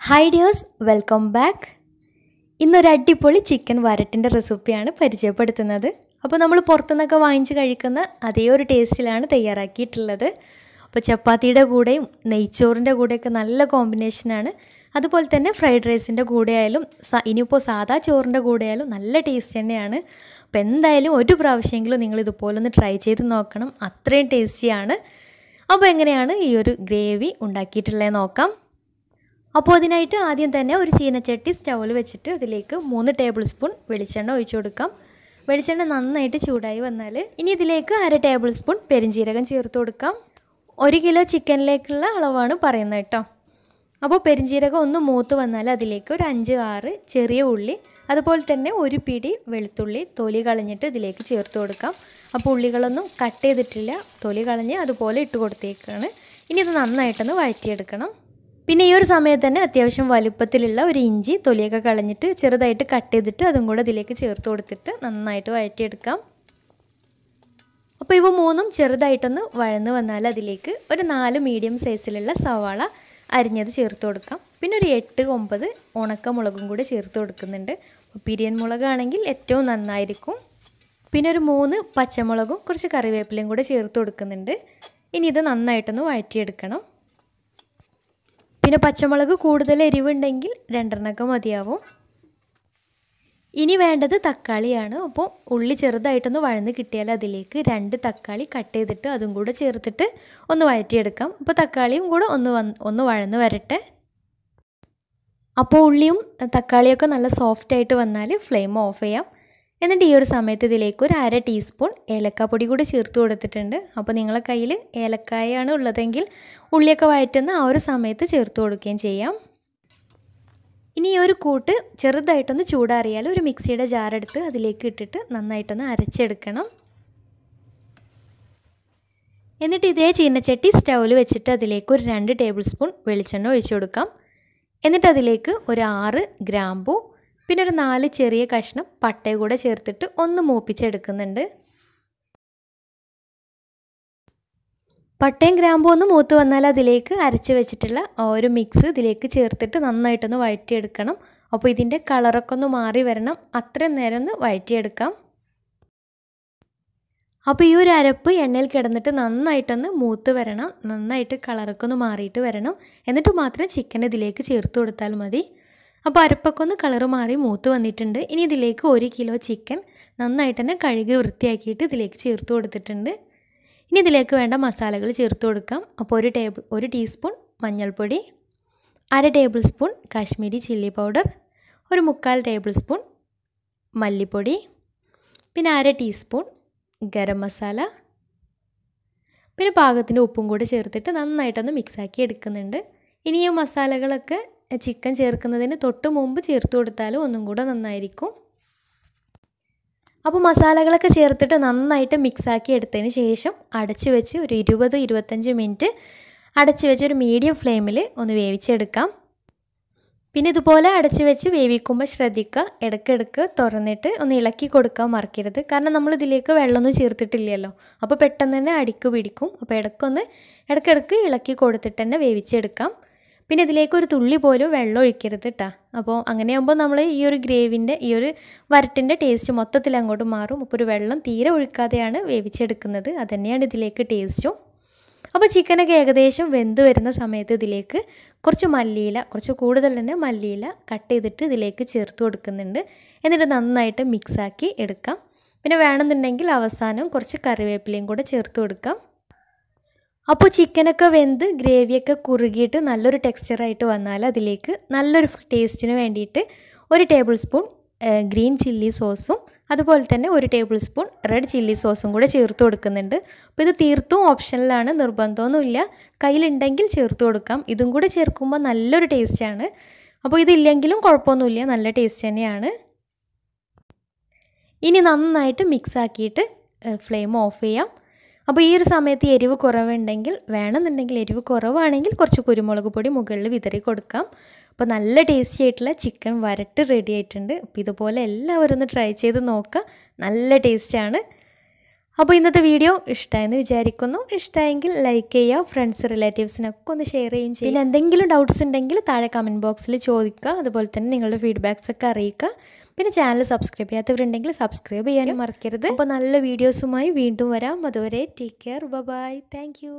Hi dears, welcome back. ഇന്നൊരു അടിപൊളി chicken വരട്ടിൻ്റെ റെസിപ്പിയാണ് പരിചയപ്പെടുത്തുന്നത്. അപ്പോൾ നമ്മൾ പുറത്തുനിന്നൊക്കെ വാങ്ങിച്ച് കഴിക്കുന്ന അതേ ഒരു ടേസ്റ്റിലാണ് തയ്യാറാക്കിയിട്ടുള്ളത്. അപ്പോൾ ചപ്പാത്തിയുടെ കൂടെയും നെയ്ച്ചോറിൻ്റെ കൂടെയൊക്കെ നല്ല കോമ്പിനേഷനാണ്. അതുപോലെ തന്നെ ഫ്രൈഡ് റൈസിൻ്റെ കൂടെ ആയാലും ഇനിയിപ്പോൾ സാധാ ചോറിൻ്റെ കൂടെ ആയാലും നല്ല ടേസ്റ്റ് തന്നെയാണ്. അപ്പോൾ എന്തായാലും ഒരു പ്രാവശ്യമെങ്കിലും നിങ്ങൾ ഇതുപോലെ ഒന്ന് ട്രൈ ചെയ്ത് നോക്കണം, അത്രയും ടേസ്റ്റിയാണ്. അപ്പോൾ എങ്ങനെയാണ് ഈ ഒരു ഗ്രേവി ഉണ്ടാക്കിയിട്ടുള്ളത് നോക്കാം. അപ്പോൾ അതിനായിട്ട് ആദ്യം തന്നെ ഒരു ചീനച്ചട്ടി സ്റ്റൗവിൽ വെച്ചിട്ട് അതിലേക്ക് 3 ടേബിൾ സ്പൂൺ വെളിച്ചെണ്ണ ഒഴിച്ചു കൊടുക്കാം. വെളിച്ചെണ്ണ നന്നായിട്ട് ചൂടായി വന്നാൽ ഇനി ഇതിലേക്ക് 1/2 ടേബിൾ സ്പൂൺ പെരിഞ്ജീരകം ചേർത്ത് കൊടുക്കാം. 1 കിലോ ചിക്കനിലേക്കുള്ള അളവാണ് പറയുന്നത് കേട്ടോ. അപ്പോൾ പെരിഞ്ജീരകം ഒന്ന് മൂത്ത് വന്നാൽ അതിലേക്ക് ഒരു 5-6 ചെറിയ ഉള്ളി, അതുപോലെ തന്നെ ഒരു പിടി വെളുത്തുള്ളി തൊലി കളഞ്ഞിട്ട് ഇതിലേക്ക് ചേർത്ത് കൊടുക്കാം. അപ്പോൾ ഉള്ളികളൊന്നും കട്ട് ചെയ്തിട്ടില്ല, തൊലി കളഞ്ഞ് അതുപോലെ ഇട്ട് കൊടുത്തേക്കാണ്. ഇനി ഇത് നന്നായിട്ടൊന്ന് വഴറ്റിയെടുക്കണം. പിന്നെ ഈ ഒരു സമയത്ത് തന്നെ അത്യാവശ്യം വലുപ്പത്തിലുള്ള ഒരു ഇഞ്ചി തൊലിയൊക്കെ കളഞ്ഞിട്ട് ചെറുതായിട്ട് കട്ട് ചെയ്തിട്ട് അതും കൂടെ ഇതിലേക്ക് ചേർത്ത് കൊടുത്തിട്ട് നന്നായിട്ട് വഴറ്റിയെടുക്കാം. അപ്പോൾ ഇവ മൂന്നും ചെറുതായിട്ടൊന്ന് വഴന്ന് വന്നാൽ അതിലേക്ക് ഒരു 4 മീഡിയം സൈസിലുള്ള സവാള അരിഞ്ഞത് ചേർത്ത് കൊടുക്കാം. പിന്നെ ഒരു 8-9 ഉണക്കമുളകും കൂടെ ചേർത്ത് കൊടുക്കുന്നുണ്ട്. പിരിയൻ മുളകാണെങ്കിൽ ഏറ്റവും നന്നായിരിക്കും. പിന്നെ ഒരു 3 പച്ചമുളകും കുറച്ച് കറിവേപ്പിലയും കൂടെ ചേർത്ത് കൊടുക്കുന്നുണ്ട്. ഇനി ഇത് നന്നായിട്ടൊന്ന് വഴറ്റിയെടുക്കണം. പിന്നെ പച്ചമുളക് കൂടുതൽ എരിവുണ്ടെങ്കിൽ 2 മതിയാവും. ഇനി വേണ്ടത് തക്കാളിയാണ്. അപ്പോൾ ഉള്ളി ചെറുതായിട്ടൊന്ന് വഴന്ന് കിട്ടിയാൽ അതിലേക്ക് 2 തക്കാളി കട്ട് ചെയ്തിട്ട് അതും കൂടെ ചേർത്തിട്ട് ഒന്ന് വഴറ്റിയെടുക്കാം. അപ്പോൾ തക്കാളിയും കൂടെ ഒന്ന് വഴന്ന് വരട്ടെ. അപ്പോൾ ഉള്ളിയും തക്കാളിയൊക്കെ നല്ല സോഫ്റ്റായിട്ട് വന്നാൽ ഫ്ലെയിം ഓഫ് ചെയ്യാം. എന്നിട്ട് ഈ ഒരു സമയത്ത് ഇതിലേക്ക് ഒരു 1/2 ടീസ്പൂൺ ഏലക്കാപ്പൊടി കൂടി ചേർത്ത് കൊടുത്തിട്ടുണ്ട്. അപ്പോൾ നിങ്ങളെ കയ്യിൽ ഏലക്കായാണ് ഉള്ളതെങ്കിൽ ഉള്ളിയൊക്കെ വഴറ്റുന്ന ആ ഒരു സമയത്ത് ചേർത്ത് കൊടുക്കുകയും ചെയ്യാം. ഇനി ഈ ഒരു കൂട്ട് ചെറുതായിട്ടൊന്ന് ചൂടാറിയാൽ ഒരു മിക്സിയുടെ ജാറെടുത്ത് അതിലേക്ക് ഇട്ടിട്ട് നന്നായിട്ടൊന്ന് അരച്ചെടുക്കണം. എന്നിട്ട് ഇതേ ചീനച്ചട്ടി സ്റ്റൗവിൽ വെച്ചിട്ട് അതിലേക്ക് ഒരു 2 ടേബിൾ സ്പൂൺ വെളിച്ചെണ്ണ ഒഴിച്ചു കൊടുക്കാം. എന്നിട്ട് അതിലേക്ക് ഒരു 6 ഗ്രാമ്പൂ, പിന്നെ ഒരു 4 ചെറിയ കഷ്ണം പട്ടയും കൂടെ ചേർത്തിട്ട് ഒന്ന് മൂപ്പിച്ചെടുക്കുന്നുണ്ട്. പട്ടയും ഗ്രാമ്പും ഒന്ന് മൂത്ത് വന്നാൽ അതിലേക്ക് അരച്ച് വെച്ചിട്ടുള്ള ഒരു മിക്സ് ഇതിലേക്ക് ചേർത്തിട്ട് നന്നായിട്ടൊന്ന് വഴറ്റിയെടുക്കണം. അപ്പോൾ ഇതിൻ്റെ കളറൊക്കെ ഒന്ന് മാറി വരണം, അത്രയും നേരം ഒന്ന് വഴറ്റിയെടുക്കാം. അപ്പോൾ ഈ ഒരു അരപ്പ് എണ്ണയിൽ കിടന്നിട്ട് നന്നായിട്ടൊന്ന് മൂത്ത് വരണം, നന്നായിട്ട് കളറൊക്കെ ഒന്ന് മാറിയിട്ട് വരണം. എന്നിട്ട് മാത്രം ചിക്കൻ ഇതിലേക്ക് ചേർത്ത് കൊടുത്താൽ മതി. അപ്പോൾ അരപ്പൊക്കെ ഒന്ന് കളറ് മാറി മൂത്ത് വന്നിട്ടുണ്ട്. ഇനി ഇതിലേക്ക് 1 കിലോ ചിക്കൻ നന്നായിട്ട് തന്നെ കഴുകി വൃത്തിയാക്കിയിട്ട് ഇതിലേക്ക് ചേർത്ത് കൊടുത്തിട്ടുണ്ട്. ഇനി ഇതിലേക്ക് വേണ്ട മസാലകൾ ചേർത്ത് കൊടുക്കാം. അപ്പോൾ ഒരു ടീസ്പൂൺ മഞ്ഞൾപ്പൊടി, 1/2 table spoon Kashmiri chilli powder, ഒരു 3/4 ടേബിൾ സ്പൂൺ മല്ലിപ്പൊടി, പിന്നെ 1/2 ടീസ്പൂൺ ഗരം മസാല, പിന്നെ പാകത്തിന് ഉപ്പും കൂടി ചേർത്തിട്ട് നന്നായിട്ടൊന്ന് മിക്സാക്കി എടുക്കുന്നുണ്ട്. ഇനി ഈ മസാലകളൊക്കെ ചിക്കൻ ചേർക്കുന്നതിന് തൊട്ട് മുമ്പ് ചേർത്ത് കൊടുത്താൽ ഒന്നും കൂടെ നന്നായിരിക്കും. അപ്പോൾ മസാലകളൊക്കെ ചേർത്തിട്ട് നന്നായിട്ട് മിക്സാക്കി എടുത്തതിന് ശേഷം അടച്ച് വെച്ച് ഒരു 20-25 മിനിറ്റ് അടച്ച് വെച്ച് ഒരു മീഡിയം ഫ്ലെയിമിൽ ഒന്ന് വേവിച്ചെടുക്കാം. പിന്നെ ഇതുപോലെ അടച്ച് വെച്ച് വേവിക്കുമ്പോൾ ശ്രദ്ധിക്കുക, ഇടയ്ക്കിടയ്ക്ക് തുറന്നിട്ട് ഒന്ന് ഇളക്കി കൊടുക്കാൻ മറക്കരുത്. കാരണം നമ്മൾ ഇതിലേക്ക് വെള്ളമൊന്നും ചേർത്തിട്ടില്ലല്ലോ, അപ്പോൾ പെട്ടെന്ന് തന്നെ അടിക്ക് പിടിക്കും. അപ്പോൾ ഇടയ്ക്കിടയ്ക്ക് ഇളക്കി കൊടുത്തിട്ട് തന്നെ വേവിച്ചെടുക്കാം. പിന്നെ ഇതിലേക്ക് ഒരു തുള്ളി പോലും വെള്ളം ഒഴിക്കരുത് കേട്ടോ. അപ്പോൾ അങ്ങനെയാകുമ്പോൾ നമ്മൾ ഈ ഒരു ഗ്രേവിൻ്റെ ഈ ഒരു വരട്ടിൻ്റെ ടേസ്റ്റ് മൊത്തത്തിൽ അങ്ങോട്ട് മാറും. അപ്പോൾ ഒരു വെള്ളം തീരെ ഒഴിക്കാതെയാണ് വേവിച്ചെടുക്കുന്നത്, അതുതന്നെയാണ് ഇതിലേക്ക് ടേസ്റ്റും. അപ്പോൾ ചിക്കനൊക്കെ ഏകദേശം വെന്ത് വരുന്ന സമയത്ത് ഇതിലേക്ക് കുറച്ച് മല്ലിയില, കുറച്ച് കൂടുതൽ തന്നെ മല്ലിയില കട്ട് ചെയ്തിട്ട് ഇതിലേക്ക് ചേർത്ത് കൊടുക്കുന്നുണ്ട്. എന്നിട്ട് നന്നായിട്ട് മിക്സാക്കി എടുക്കാം. പിന്നെ വേണമെന്നുണ്ടെങ്കിൽ അവസാനം കുറച്ച് കറിവേപ്പിലയും കൂടെ ചേർത്ത് കൊടുക്കാം. അപ്പോൾ ചിക്കനൊക്കെ വെന്ത് ഗ്രേവിയൊക്കെ കുറുകിയിട്ട് നല്ലൊരു ടെക്സ്ചറായിട്ട് വന്നാൽ അതിലേക്ക് നല്ലൊരു ടേസ്റ്റിന് വേണ്ടിയിട്ട് 1 ടേബിൾ സ്പൂൺ ഗ്രീൻ ചില്ലി സോസും അതുപോലെ തന്നെ 1 ടേബിൾ സ്പൂൺ റെഡ് ചില്ലി സോസും കൂടെ ചേർത്ത് കൊടുക്കുന്നുണ്ട്. അപ്പോൾ ഇത് തീർത്തും ഓപ്ഷനിലാണ്, നിർബന്ധമൊന്നുമില്ല, കയ്യിലുണ്ടെങ്കിൽ ചേർത്ത് കൊടുക്കാം. ഇതും കൂടെ ചേർക്കുമ്പോൾ നല്ലൊരു ടേസ്റ്റാണ്. അപ്പോൾ ഇതില്ലെങ്കിലും കുഴപ്പമൊന്നുമില്ല, നല്ല ടേസ്റ്റ് തന്നെയാണ്. ഇനി നന്നായിട്ട് മിക്സാക്കിയിട്ട് ഫ്ലെയിം ഓഫ് ചെയ്യാം. അപ്പോൾ ഈ ഒരു സമയത്ത് എരിവ് കുറവുണ്ടെങ്കിൽ, വേണമെന്നുണ്ടെങ്കിൽ എരിവ് കുറവാണെങ്കിൽ കുറച്ച് കുരുമുളക് പൊടി മുകളിൽ വിതറി കൊടുക്കാം. അപ്പോൾ നല്ല ടേസ്റ്റി ആയിട്ടുള്ള ചിക്കൻ വരട്ട് റെഡി ആയിട്ടുണ്ട്. അപ്പോൾ ഇതുപോലെ എല്ലാവരും ഒന്ന് ട്രൈ ചെയ്ത് നോക്കുക, നല്ല ടേസ്റ്റാണ്. അപ്പോൾ ഇന്നത്തെ വീഡിയോ ഇഷ്ടമായെന്ന് വിചാരിക്കുന്നു. ഇഷ്ടമായെങ്കിൽ ലൈക്ക് ചെയ്യുക, ഫ്രണ്ട്സ് റിലേറ്റീവ്സിനൊക്കെ ഒന്ന് ഷെയർ ചെയ്യുകയും ചെയ്യും. പിന്നെ എന്തെങ്കിലും ഡൗട്ട്സ് ഉണ്ടെങ്കിൽ താഴെ കമൻറ്റ് ബോക്സിൽ ചോദിക്കുക. അതുപോലെ തന്നെ നിങ്ങളുടെ ഫീഡ്ബാക്സ് ഒക്കെ അറിയിക്കുക. പിന്നെ ചാനൽ സബ്സ്ക്രൈബ് ചെയ്യാത്തവരുണ്ടെങ്കിൽ സബ്സ്ക്രൈബ് ചെയ്യാനും മറക്കരുത്. അപ്പോൾ നല്ല വീഡിയോസുമായി വീണ്ടും വരാം. അതുവരെ take care, bye, thank U.